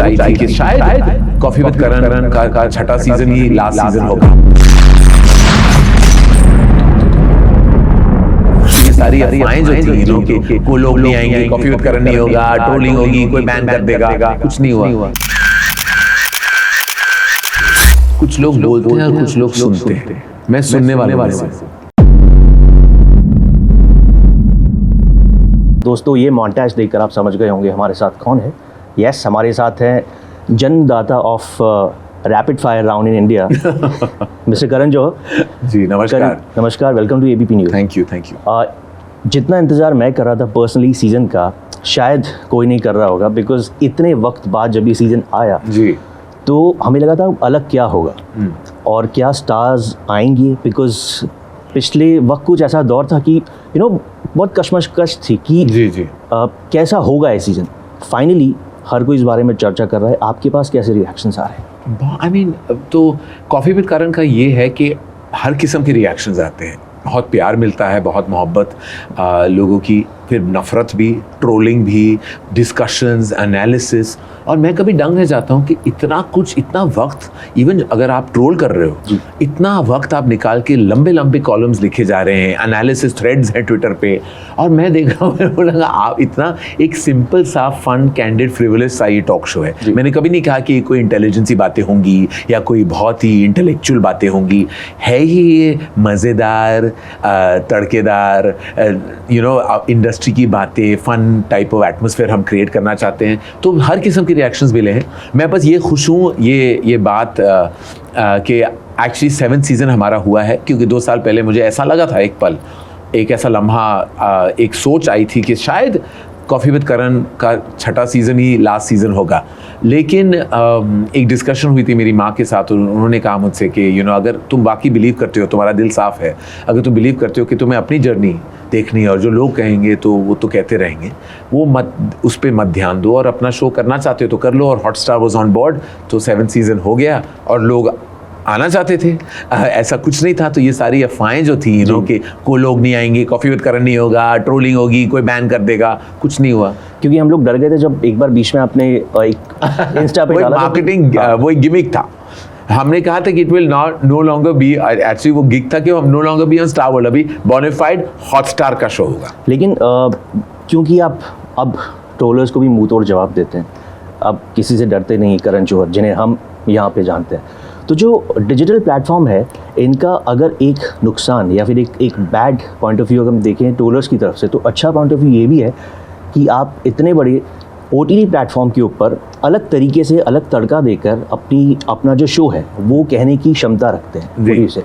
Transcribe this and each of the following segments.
आई थी कि शायद कॉफी विद करण का छठा सीजन ही लास्ट सीजन होगा। ये सारी अफवाहें जो थी इन लोगों की, कोई लोग नहीं आएंगे, कॉफी विद करण नहीं होगा, ट्रोलिंग होगी, कोई बैन कर देगा, कुछ नहीं हुआ। कुछ लोग बोलते हैं और कुछ लोग सुनते हैं। मैं सुनने वाले में से। दोस्तों, ये मॉन्टाज देखकर आप समझ गए होंगे हमारे साथ कौन है। यस, हमारे साथ हैं जन्मदाता of rapid fire round in India, mister Karan Johar ji. नमस्कार। नमस्कार, welcome to ABP news. Thank you. जितना इंतज़ार मैं कर रहा था पर्सनली सीज़न का, शायद कोई नहीं कर रहा होगा, बिकॉज इतने वक्त बाद जब ये सीज़न आया जी, तो हमें लगा था अलग क्या होगा और क्या स्टार्स आएंगे, बिकॉज पिछले वक्त कुछ ऐसा दौर था कि बहुत कश्मकश थी कि जी। कैसा होगा ये सीज़न। फाइनली हर कोई इस बारे में चर्चा कर रहा है। आपके पास कैसे रिएक्शंस आ रहे हैं? आई मीन, तो कॉफ़ी विद करण का ये है कि हर किस्म के रिएक्शंस आते हैं। बहुत प्यार मिलता है, बहुत मोहब्बत लोगों की, फिर नफ़रत भी, ट्रोलिंग भी, डिस्कशंस, एनालिसिस। और मैं कभी दंग रह जाता हूँ कि इतना वक्त, इवन अगर आप ट्रोल कर रहे हो, इतना वक्त आप निकाल के लंबे लंबे कॉलम्स लिखे जा रहे हैं, एनालिसिस थ्रेड्स हैं ट्विटर पे, और मैं देख रहा हूँ, मेरे को लगा आप इतना एक सिंपल सा फन कैंडिड फ्रिवलेस सा ये टॉक शो है। मैंने कभी नहीं कहा कि कोई इंटेलिजेंसी बातें होंगी या कोई बहुत ही इंटेलेक्चुअल बातें होंगी। है ही ये मज़ेदार, तड़केदार, इंडस्ट्री की बातें, फन टाइप ऑफ एटमॉस्फेयर हम क्रिएट करना चाहते हैं। तो हर किस्म के रिएक्शंस मिले हैं। मैं बस ये खुश हूँ ये बात कि एक्चुअली 7th सीज़न हमारा हुआ है, क्योंकि 2 साल पहले मुझे ऐसा लगा था, एक पल, एक ऐसा लम्हा, एक सोच आई थी कि शायद कॉफ़ी विद करण का छठा सीज़न ही लास्ट सीज़न होगा। लेकिन एक डिस्कशन हुई थी मेरी माँ के साथ, उन्होंने कहा मुझसे कि अगर तुम बाकी बिलीव करते हो, तुम्हारा दिल साफ़ है, अगर तुम बिलीव करते हो कि तुम्हें अपनी जर्नी देखनी है और जो लोग कहेंगे तो वो तो कहते रहेंगे, वो मत, उस पर मत ध्यान दो, और अपना शो करना चाहते हो तो कर लो। और हॉटस्टार वॉज ऑन बोर्ड, तो 7th सीज़न हो गया और लोग आना चाहते थे। ऐसा कुछ नहीं था। तो ये सारी अफवाहें जो थी कि कोई लोग नहीं आएंगे, कॉफ़ी विद करण नहीं होगा, ट्रोलिंग होगी, कोई बैन कर देगा, कुछ नहीं हुआ। क्योंकि हम लोग डर गए थे जब एक बार बीच में आपने एक इंस्टा पे डाला, मार्केटिंग वो एक गिमिक था। हमने कहा था कि it will no longer be, actually वो गिग था कि हम no longer be on Star World, अभी बोनाफाइड हॉटस्टार का शो होगा। लेकिन क्योंकि आप अब ट्रोलर्स को भी मुंह तोड़ जवाब देते हैं, अब किसी से डरते नहीं करण जौहर, जिन्हें हम यहाँ पे जानते हैं, तो जो डिजिटल प्लेटफॉर्म है, इनका अगर एक नुकसान या फिर एक बैड पॉइंट ऑफ व्यू अगर हम देखें ट्रोलर्स की तरफ से, तो अच्छा पॉइंट ऑफ व्यू ये भी है कि आप इतने बड़े OTT प्लेटफॉर्म के ऊपर अलग तरीके से, अलग तड़का देकर अपना जो शो है वो कहने की क्षमता रखते हैं।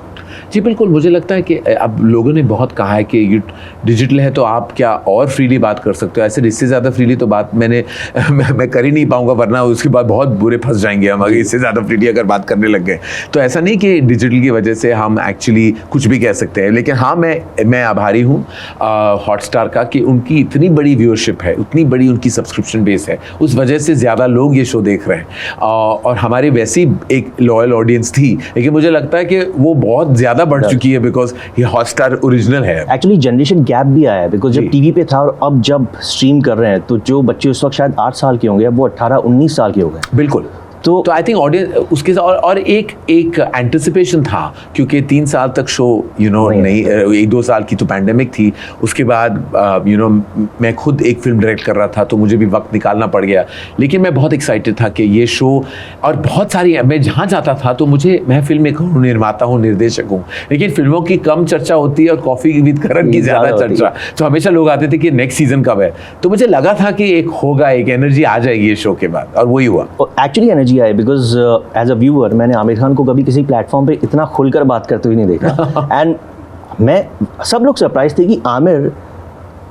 जी बिल्कुल। मुझे लगता है कि अब लोगों ने बहुत कहा है कि ये डिजिटल है तो आप क्या और फ्रीली बात कर सकते हो। ऐसे इससे ज़्यादा फ्रीली तो बात मैं कर ही नहीं पाऊँगा, वरना उसके बाद बहुत बुरे फंस जाएंगे हम अगर इससे ज़्यादा फ्रीली अगर बात करने लग गए। तो ऐसा नहीं कि डिजिटल की वजह से हम एक्चुअली कुछ भी कह सकते हैं। लेकिन हाँ, मैं आभारी हूँ हॉटस्टार का कि उनकी इतनी बड़ी व्यूअरशिप है, उतनी बड़ी उनकी सब्सक्रिप्शन बेस है, उस वजह से ज़्यादा लोग ये शो देख रहे हैं। और हमारी वैसी एक लॉयल ऑडियंस थी, लेकिन मुझे लगता है कि वो बहुत ज़्यादा बढ़ चुकी है, बिकॉज ये हॉटस्टार ओरिजिनल है। एक्चुअली जनरेशन गैप भी आया है, बिकॉज जब टीवी पे था और अब जब स्ट्रीम कर रहे हैं, तो जो बच्चे उस वक्त शायद 8 साल के होंगे, अब वो 18-19 साल के हो गए। बिल्कुल। तो आई थिंक ऑडियंस उसके साथ और एक एंटिसिपेशन था, क्योंकि 3 साल तक शो नहीं, 1-2 साल की तो पैंडेमिक थी। उसके बाद मैं खुद एक फिल्म डायरेक्ट कर रहा था, तो मुझे भी वक्त निकालना पड़ गया। लेकिन मैं बहुत एक्साइटेड था कि ये शो, और बहुत सारी, मैं जहाँ जाता था तो मैं फिल्म मेकर हूँ, निर्माता हूँ, निर्देशक हूँ, लेकिन फिल्मों की कम चर्चा होती है और कॉफ़ी विद करण की ज़्यादा चर्चा। तो हमेशा लोग आते थे कि नेक्स्ट सीजन कब है, तो मुझे लगा था कि एक होगा, एक एनर्जी आ जाएगी ये शो के बाद, और वही हुआ। एक्चुअली एनर्जी आए, बिकॉज एज अ व्यूअर मैंने आमिर खान को कभी किसी प्लेटफॉर्म पे इतना खुलकर बात करते हुए नहीं देखा। एंड सब लोग सरप्राइज थे कि आमिर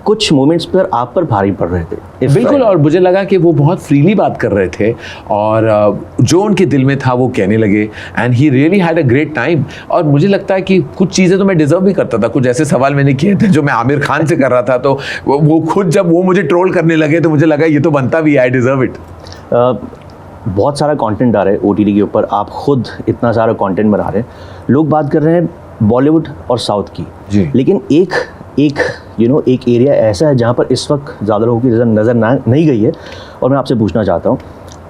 कुछ मोमेंट्स पर आप पर भारी पड़ रहे थे। बिल्कुल। और मुझे लगा कि वो बहुत फ्रीली बात कर रहे थे, और जो उनके दिल में था वो कहने लगे, and he really had a great time. और मुझे लगता है कि कुछ चीज़ें तो मैं डिजर्व भी करता था। कुछ ऐसे सवाल मैंने किए थे जो मैं आमिर खान से कर रहा था, तो वो खुद जब वो मुझे ट्रोल करने लगे तो मुझे लगा ये तो बनता भी, आई डिजर्व इट। बहुत सारा कंटेंट आ रहा है OTT के ऊपर, आप खुद इतना सारा कंटेंट बना रहे हैं। लोग बात कर रहे हैं बॉलीवुड और साउथ की जी, लेकिन एक एरिया ऐसा है जहाँ पर इस वक्त ज़्यादा लोगों की नज़र नहीं गई है, और मैं आपसे पूछना चाहता हूँ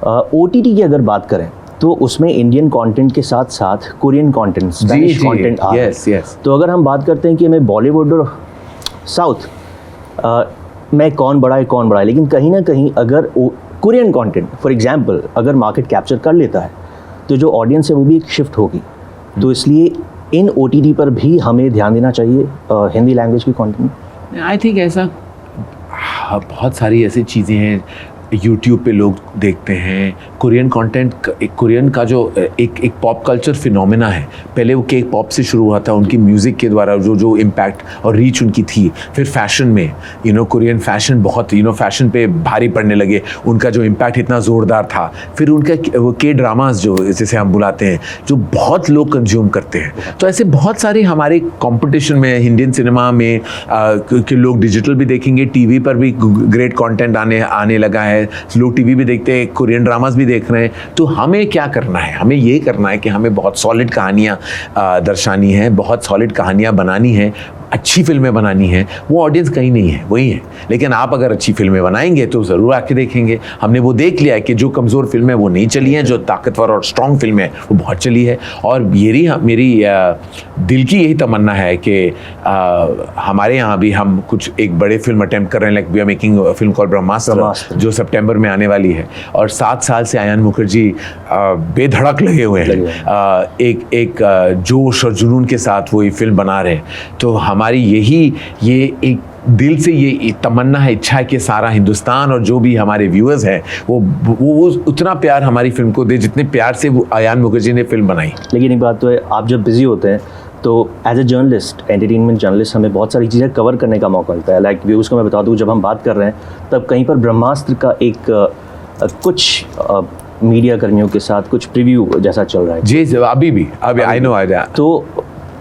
OTT की अगर बात करें तो उसमें इंडियन कंटेंट के साथ साथ कोरियन कंटेंट, स्पेनिश कंटेंट आ रहा है। यस। तो अगर हम बात करते हैं कि हमें बॉलीवुड और साउथ में कौन बड़ा है, लेकिन कहीं ना कहीं अगर कोरियन कंटेंट फॉर एग्जांपल अगर मार्केट कैप्चर कर लेता है तो जो ऑडियंस है वो भी एक शिफ्ट होगी। तो इसलिए इन OTT पर भी हमें ध्यान देना चाहिए हिंदी लैंग्वेज की कंटेंट। आई थिंक ऐसा बहुत सारी ऐसी चीज़ें हैं यूट्यूब पे लोग देखते हैं। कोरियन कंटेंट, एक कोरियन का जो एक पॉप कल्चर फिनोमेना है। पहले वो केक पॉप से शुरू हुआ था, उनकी म्यूज़िक के द्वारा जो इम्पैक्ट और रीच उनकी थी। फिर फैशन में कोरियन फैशन बहुत फैशन पे भारी पड़ने लगे, उनका जो इम्पैक्ट इतना ज़ोरदार था। फिर उनका वो के ड्रामास जो जैसे हम बुलाते हैं, जो बहुत लोग कंज्यूम करते हैं। तो ऐसे बहुत सारे हमारे कंपटीशन में इंडियन सिनेमा में कि लोग डिजिटल भी देखेंगे, टीवी पर भी ग्रेट कंटेंट आने लगा है। लोग टीवी भी देखते हैं, कोरियन ड्रामास भी देख रहे हैं। तो हमें क्या करना है? हमें ये करना है कि हमें बहुत सॉलिड कहानियाँ दर्शानी है, बहुत सॉलिड कहानियाँ बनानी है, अच्छी फिल्में बनानी है। वो ऑडियंस कहीं नहीं है, वही है। लेकिन आप अगर अच्छी फिल्में बनाएंगे तो ज़रूर आके देखेंगे। हमने वो देख लिया है कि जो कमज़ोर फिल्में वो नहीं चली हैं, जो ताकतवर और स्ट्रॉन्ग फिल्में वो बहुत चली है। और मेरी दिल की यही तमन्ना है कि हमारे यहाँ भी हम कुछ एक बड़े फिल्म अटेम्प्ट कर रहे हैं। Like we are making film called Brahmastra, जो सितंबर में आने वाली है। और 7 साल से आयान मुखर्जी बेधड़क लगे हुए हैं, एक जोश और जुनून के साथ वो ये फिल्म बना रहे हैं। तो हमारी ये एक दिल से ये तमन्ना है, इच्छा है कि सारा हिंदुस्तान और जो भी हमारे व्यूअर्स हैं वो उतना प्यार हमारी फिल्म को दे जितने प्यार से वो आयान मुखर्जी ने फिल्म बनाई। लेकिन एक बात तो है, आप जब बिजी होते हैं तो as a journalist, entertainment journalist, हमें बहुत सारी चीज़ें कवर करने का मौका मिलता है। लाइक व्यूज़ को मैं बता दूं, जब हम बात कर रहे हैं तब कहीं पर ब्रह्मास्त्र का एक कुछ मीडिया कर्मियों के साथ कुछ प्रीव्यू जैसा चल रहा है। जी, अभी आई नो आइडिया। तो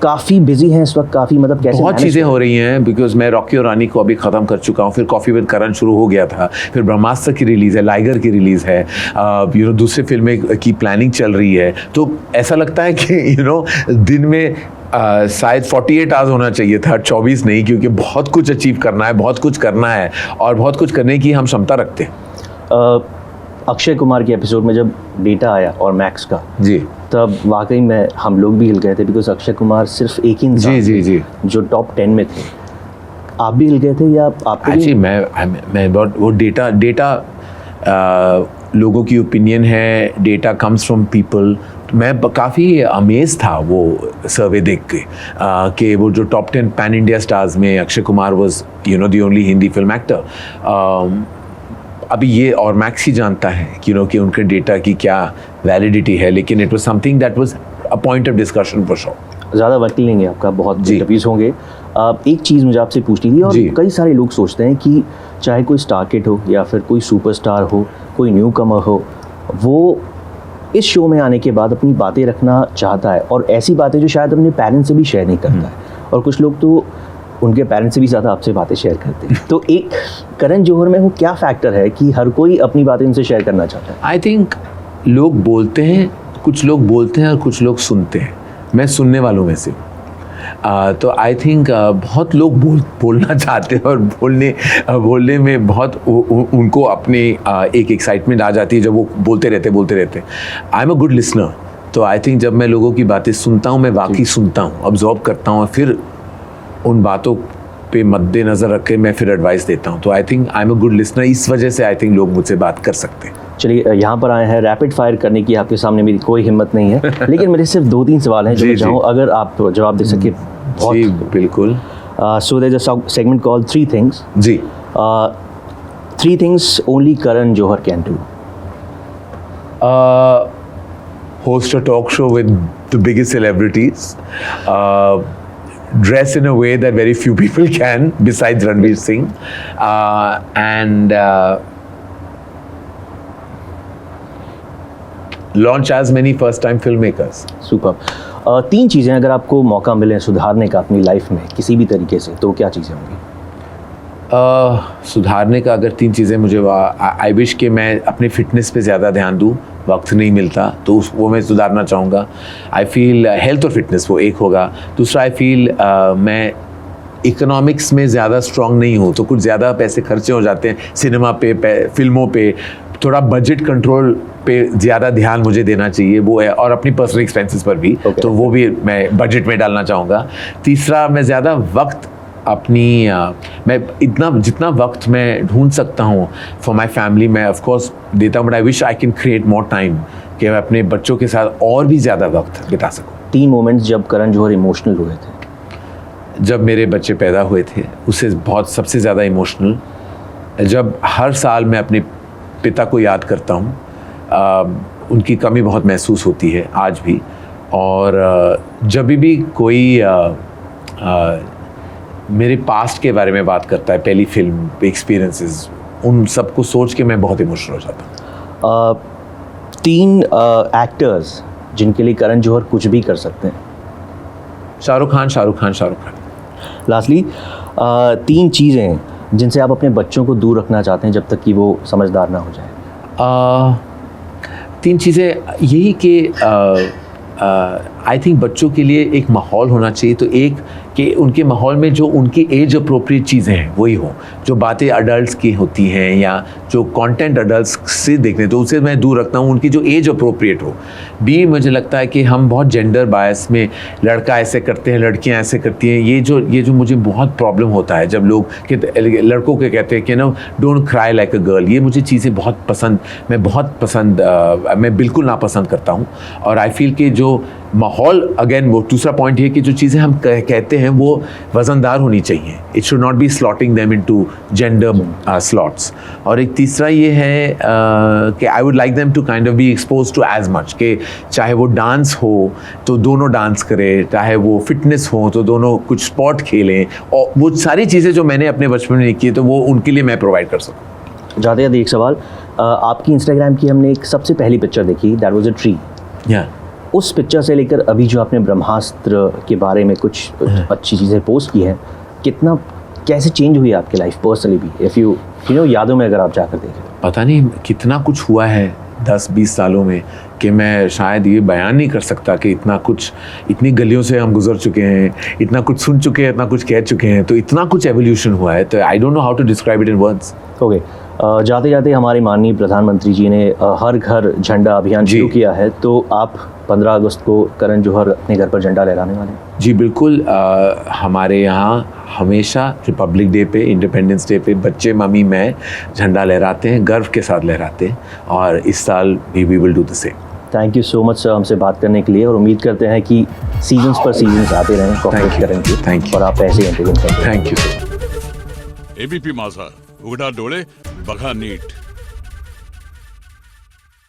काफ़ी बिजी हैं इस वक्त, काफ़ी मतलब कैसे बहुत चीज़ें हो रही हैं। बिकॉज मैं रॉकी और रानी को अभी ख़त्म कर चुका हूँ, फिर कॉफ़ी विद करण शुरू हो गया था, फिर ब्रह्मास्त्र की रिलीज़ है, लाइगर की रिलीज़ है, दूसरे फिल्में की प्लानिंग चल रही है। तो ऐसा लगता है कि दिन में शायद 48 आवर्स होना चाहिए था, 24 नहीं, क्योंकि बहुत कुछ अचीव करना है, बहुत कुछ करना है और बहुत कुछ करने की हम क्षमता रखते हैं। अक्षय कुमार के एपिसोड में जब डेटा आया और मैक्स का, जी, तब वाकई में हम लोग भी हिल गए थे। बिकॉज अक्षय कुमार सिर्फ एक ही इंसान जी जो टॉप 10 में थे। आप भी हिल गए थे या आपको? एक्चुअली मैं बहुत वो डेटा लोगों की ओपिनियन है, डेटा कम्स फ्रॉम पीपल। मैं काफ़ी अमेज था वो सर्वे देख के कि वो जो टॉप 10 पैन इंडिया स्टार्स में Akshay Kumar was the only Hindi film actor. अभी ये और मैक्स ही जानता है कि उनके डेटा की क्या वैलिडिटी है, लेकिन it was something that was a point of discussion for sure. ज़्यादा वक्त लेंगे आपका, बहुत इंटरव्यूज़ होंगे। एक चीज़ मुझे आपसे पूछनी थी, और कई सारे लोग सोचते हैं कि चाहे कोई स्टार किड हो या फिर कोई सुपरस्टार हो, कोई न्यू कमर हो, वो इस शो में आने के बाद अपनी बातें रखना चाहता है, और ऐसी बातें जो शायद अपने पेरेंट्स से भी शेयर नहीं करता है। और कुछ लोग तो उनके पेरेंट्स से भी ज़्यादा आपसे बातें शेयर करते हैं। तो एक करण जौहर में वो क्या फैक्टर है कि हर कोई अपनी बातें उनसे शेयर करना चाहता है? आई थिंक लोग बोलते हैं, कुछ लोग बोलते हैं और कुछ लोग सुनते हैं। मैं सुनने वालों में से तो आई थिंक बहुत लोग बोलना चाहते हैं और बोलने में बहुत उनको अपने एक एक्साइटमेंट आ जाती है जब वो बोलते रहते। I am a good listener. तो आई थिंक जब मैं लोगों की बातें सुनता हूँ, मैं वाकई सुनता हूँ, ऑब्जॉर्व करता हूँ और फिर उन बातों पे मद्देनज़र रख के मैं फिर एडवाइस देता हूँ। तो I think I am a good listener. इस वजह से आई थिंक लोग मुझसे बात कर सकते हैं। चलिए, यहाँ पर आए हैं, रैपिड फायर करने की आपके सामने मेरी कोई हिम्मत नहीं है, लेकिन मेरे सिर्फ 2-3 सवाल हैं जो मैं चाहूँ अगर आप जवाब दे सके। जी बिल्कुल। So there is a segment called 3 things. जी। 3 things only Karan Johar can do. Host a talk show with the biggest celebrities, dress in a way that very few people can besides Ranveer Singh, and launch as many first time filmmakers. Super. 3 चीज़ें अगर आपको मौका मिले सुधारने का अपनी life में किसी भी तरीके से, तो क्या चीज़ें होंगी? सुधारने का अगर 3 चीज़ें मुझे आई विश कि मैं अपने फिटनेस पे ज़्यादा ध्यान दूँ, वक्त नहीं मिलता, तो वो मैं सुधारना चाहूँगा। आई फील हेल्थ और फिटनेस वो एक होगा। दूसरा, आई फील मैं इकोनॉमिक्स में ज़्यादा स्ट्रॉन्ग नहीं हूँ, तो कुछ ज़्यादा पैसे खर्चे हो जाते हैं सिनेमा पे, फिल्मों पे। थोड़ा बजट कंट्रोल पे ज़्यादा ध्यान मुझे देना चाहिए वो है, और अपनी पर्सनल एक्सपेंसेस पर भी Okay. तो वो भी मैं बजट में डालना चाहूँगा। तीसरा, मैं ज़्यादा वक्त अपनी मैं इतना जितना वक्त मैं ढूंढ सकता हूँ फॉर माई फैमिली मैं ऑफ कोर्स देता हूँ, but I wish I can create more time कि मैं अपने बच्चों के साथ और भी ज़्यादा वक्त बिता सकूँ। 3 मोमेंट्स जब करण जौहर इमोशनल हुए थे। जब मेरे बच्चे पैदा हुए थे, उससे बहुत सबसे ज़्यादा इमोशनल, जब हर साल मैं अपने पिता को याद करता हूँ, उनकी कमी बहुत महसूस होती है आज भी, और जब भी कोई मेरे पास्ट के बारे में बात करता है, पहली फिल्म एक्सपीरियंसेस, उन सबको सोच के मैं बहुत इमोशनल हो जाता हूँ। 3 एक्टर्स जिनके लिए करण जौहर कुछ भी कर सकते हैं। शाहरुख खान, शाहरुख खान, शाहरुख खान। लास्टली 3 चीज़ें जिनसे आप अपने बच्चों को दूर रखना चाहते हैं जब तक कि वो समझदार ना हो जाए। 3 चीज़ें यही कि आई थिंक बच्चों के लिए एक माहौल होना चाहिए, तो एक कि उनके माहौल में जो उनकी एज अप्रोप्रिएट चीज़ें हैं वही हो, जो बातें अडल्ट्स की होती हैं या जो कंटेंट अडल्ट्स से देखते हैं तो उसे मैं दूर रखता हूँ, उनकी जो एज अप्रोप्रिएट हो। भी मुझे लगता है कि हम बहुत जेंडर बायस में लड़का ऐसे करते हैं, लड़कियाँ ऐसे करती हैं, ये जो मुझे बहुत प्रॉब्लम होता है जब लोग लड़कों के कहते हैं कि ना don't cry like a girl, ये मुझे चीज़ें बहुत पसंद मैं बिल्कुल नापसंद करता हूँ। और आई फील कि जो माहौल, अगेन वो दूसरा पॉइंट है कि जो चीज़ें हम कहते हैं वो वज़नदार होनी चाहिए, it should not be slotting them into gender slots. और एक तीसरा ये है कि I would like them to kind of be expose to as much, कि चाहे वो डांस हो तो दोनों डांस करें, चाहे वो फिटनेस हो तो दोनों कुछ स्पोर्ट खेलें, और वो सारी चीज़ें जो मैंने अपने बचपन में नहीं की तो वो उनके लिए मैं प्रोवाइड कर सकूँ। जाते जाते एक सवाल, आपकी इंस्टाग्राम की हमने एक सबसे पहली पिक्चर देखी, दैट वाज अ ट्री। उस पिक्चर से लेकर अभी जो आपने ब्रह्मास्त्र के बारे में कुछ अच्छी चीज़ें पोस्ट की हैं, कैसे चेंज हुई आपकी लाइफ पर्सनली भी, इफ़ यू नो यादों में अगर आप जाकर देखें? पता नहीं कितना कुछ हुआ है 10-20 सालों में कि मैं शायद ये बयान नहीं कर सकता कि इतना कुछ, इतनी गलियों से हम गुजर चुके हैं, इतना कुछ सुन चुके हैं, इतना कुछ कह चुके हैं, तो इतना कुछ एवोल्यूशन हुआ है, तो I don't know how to describe it in words. Okay, जाते जाते हमारे माननीय प्रधानमंत्री जी ने हर घर झंडा अभियान शुरू किया है, तो आप 15 अगस्त को करण जौहर अपने घर पर झंडा लहराने वाले हैं? जी बिल्कुल, हमारे यहाँ हमेशा रिपब्लिक डे पे, इंडिपेंडेंस डे पे बच्चे, मम्मी, मैं झंडा लहराते हैं, गर्व के साथ लहराते हैं, और इस साल भी we will do the same. Thank you so much sir हमसे बात करने के लिए, और उम्मीद करते हैं कि सीजन्स पर सीजन्स आते रहें कॉपरेट करेंगे। Thank you. और आप ऐसे ही एंटरटेन करते रहें। Thank you. एबीपी माझा, उघडा डोळे बघा नीट।